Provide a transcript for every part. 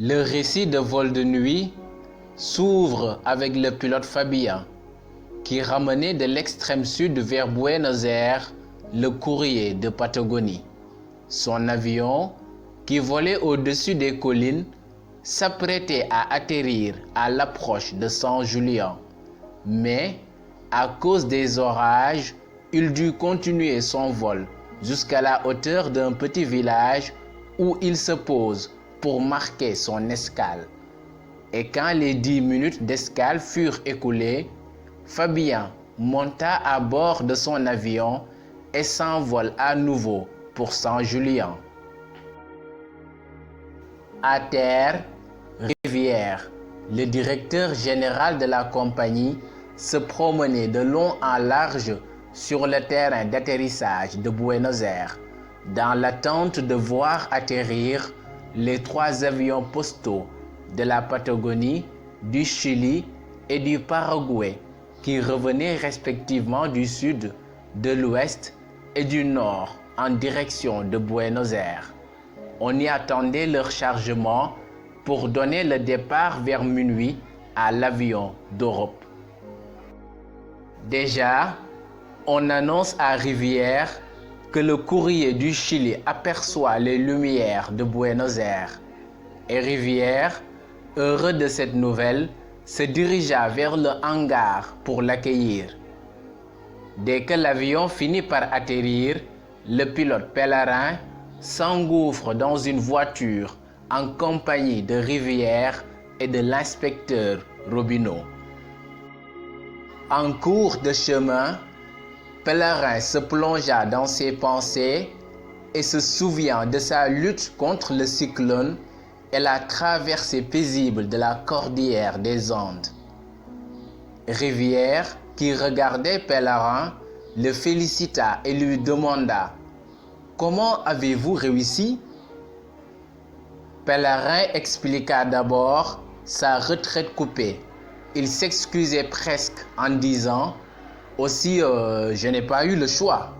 Le récit de vol de nuit s'ouvre avec le pilote Fabien qui ramenait de l'extrême sud vers Buenos Aires le courrier de Patagonie. Son avion, qui volait au-dessus des collines, s'apprêtait à atterrir à l'approche de San Julián. Mais, à cause des orages, il dut continuer son vol jusqu'à la hauteur d'un petit village où il se pose pour marquer son escale. Et quand les 10 minutes d'escale furent écoulées, Fabien monta à bord de son avion et s'envole à nouveau pour San Julián. À terre, Rivière, le directeur général de la compagnie, se promenait de long en large sur le terrain d'atterrissage de Buenos Aires, dans l'attente de voir atterrir les 3 avions postaux de la Patagonie, du Chili et du Paraguay, qui revenaient respectivement du sud, de l'ouest et du nord en direction de Buenos Aires. On y attendait leur chargement pour donner le départ vers minuit à l'avion d'Europe. Déjà, on annonce à Rivière que le courrier du Chili aperçoit les lumières de Buenos Aires. Et Rivière, heureux de cette nouvelle, se dirigea vers le hangar pour l'accueillir. Dès que l'avion finit par atterrir, le pilote Pellerin s'engouffre dans une voiture en compagnie de Rivière et de l'inspecteur Robineau. En cours de chemin, Pellerin se plongea dans ses pensées et se souvient de sa lutte contre le cyclone et la traversée paisible de la cordillère des Andes. Rivière, qui regardait Pellerin, le félicita et lui demanda « Comment avez-vous réussi ?» Pellerin expliqua d'abord sa retraite coupée. Il s'excusait presque en disant « Aussi, je n'ai pas eu le choix. »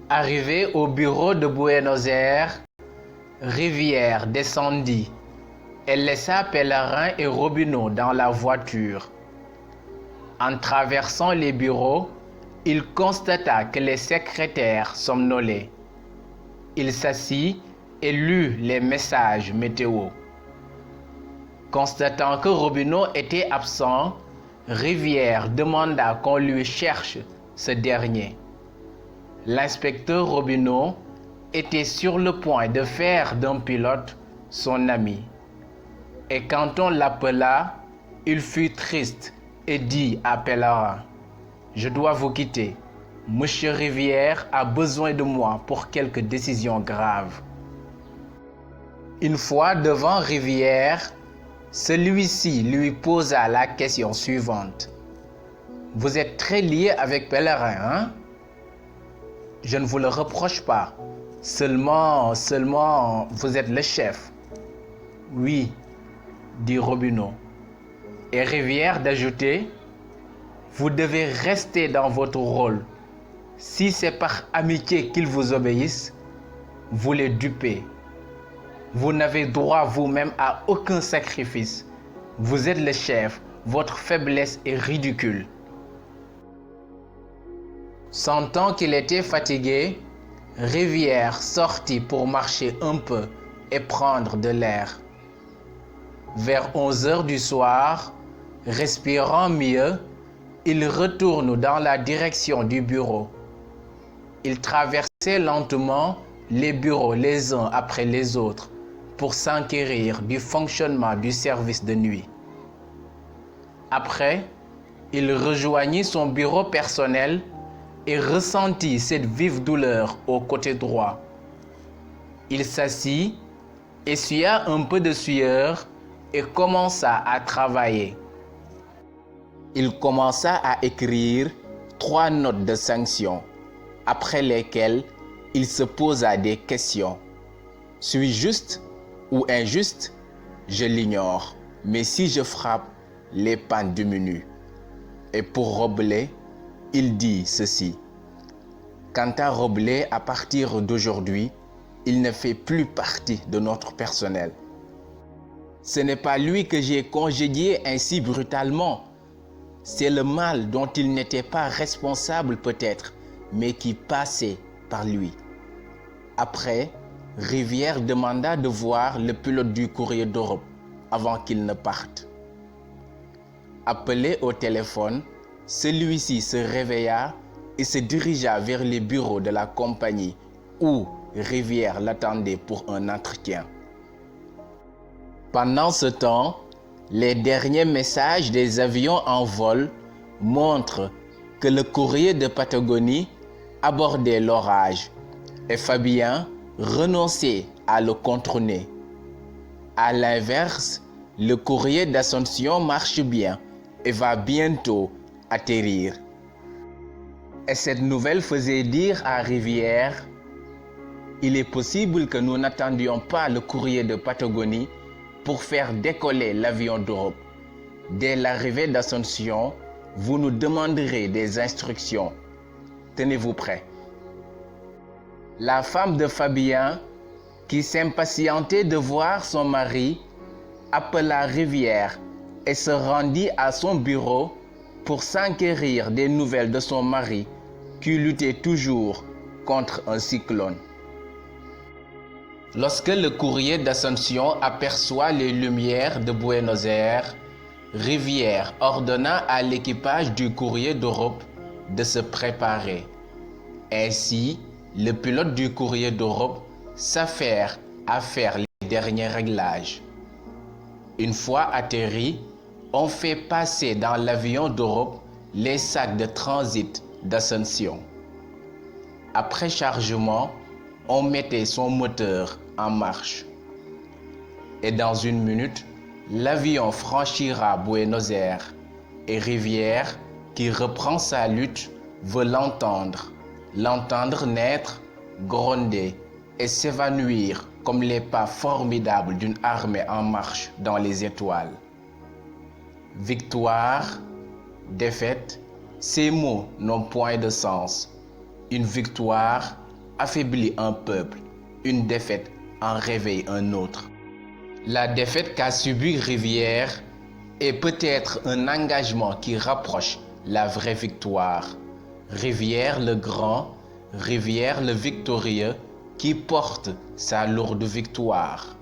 Arrivé au bureau de Buenos Aires, Rivière descendit et laissa Pellerin et Robineau dans la voiture. En traversant les bureaux, il constata que les secrétaires somnolaient. Il s'assit et lut les messages météo. Constatant que Robineau était absent, Rivière demanda qu'on lui cherche ce dernier. L'inspecteur Robineau était sur le point de faire d'un pilote son ami. Et quand on l'appela, il fut triste et dit à Pellerin « Je dois vous quitter. Monsieur Rivière a besoin de moi pour quelques décisions graves. » Une fois devant Rivière, celui-ci lui posa la question suivante. « Vous êtes très lié avec Pellerin, hein? Je ne vous le reproche pas. Seulement, vous êtes le chef. » « Oui, » dit Robineau. Et Rivière d'ajouter « Vous devez rester dans votre rôle. Si c'est par amitié qu'ils vous obéissent, vous les dupez. Vous n'avez droit vous-même à aucun sacrifice. Vous êtes le chef, votre faiblesse est ridicule. » Sentant qu'il était fatigué, Rivière sortit pour marcher un peu et prendre de l'air. Vers 11 heures du soir, respirant mieux, il retourne dans la direction du bureau. Il traversait lentement les bureaux les uns après les autres pour s'enquérir du fonctionnement du service de nuit. Après, il rejoignit son bureau personnel et ressentit cette vive douleur au côté droit. Il s'assit, essuya un peu de sueur et commença à travailler. Il commença à écrire 3 notes de sanction, après lesquelles il se posa des questions. Suis-je juste ou injuste? Je l'ignore, mais si je frappe, les pannes diminuent. Et pour Roblet, il dit ceci. Quant à Roblet, à partir d'aujourd'hui, il ne fait plus partie de notre personnel. Ce n'est pas lui que j'ai congédié ainsi brutalement. C'est le mal dont il n'était pas responsable peut-être, mais qui passait par lui. Après, Rivière demanda de voir le pilote du courrier d'Europe avant qu'il ne parte. Appelé au téléphone, celui-ci se réveilla et se dirigea vers les bureaux de la compagnie où Rivière l'attendait pour un entretien. Pendant ce temps, les derniers messages des avions en vol montrent que le courrier de Patagonie abordait l'orage et Fabien renonçait à le contourner. À l'inverse, le courrier d'Ascension marche bien et va bientôt atterrir. Et cette nouvelle faisait dire à Rivière: il est possible que nous n'attendions pas le courrier de Patagonie pour faire décoller l'avion d'Europe. Dès l'arrivée d'Ascension, vous nous demanderez des instructions. Tenez-vous prêts. La femme de Fabien, qui s'impatientait de voir son mari, appela Rivière et se rendit à son bureau pour s'enquérir des nouvelles de son mari qui luttait toujours contre un cyclone. Lorsque le courrier d'Ascension aperçoit les lumières de Buenos Aires, Rivière ordonna à l'équipage du courrier d'Europe de se préparer. Ainsi, le pilote du courrier d'Europe s'affaire à faire les derniers réglages. Une fois atterri, on fait passer dans l'avion d'Europe les sacs de transit d'Ascension. Après chargement, on mettait son moteur en marche. Et dans une minute, l'avion franchira Buenos Aires et Rivière, qui reprend sa lutte, veut l'entendre naître, gronder et s'évanouir comme les pas formidables d'une armée en marche dans les étoiles. Victoire, défaite, ces mots n'ont point de sens. Une victoire affaiblit un peuple, une défaite en réveille un autre. La défaite qu'a subie Rivière est peut-être un engagement qui rapproche la vraie victoire. Rivière le grand, Rivière le victorieux, qui porte sa lourde victoire.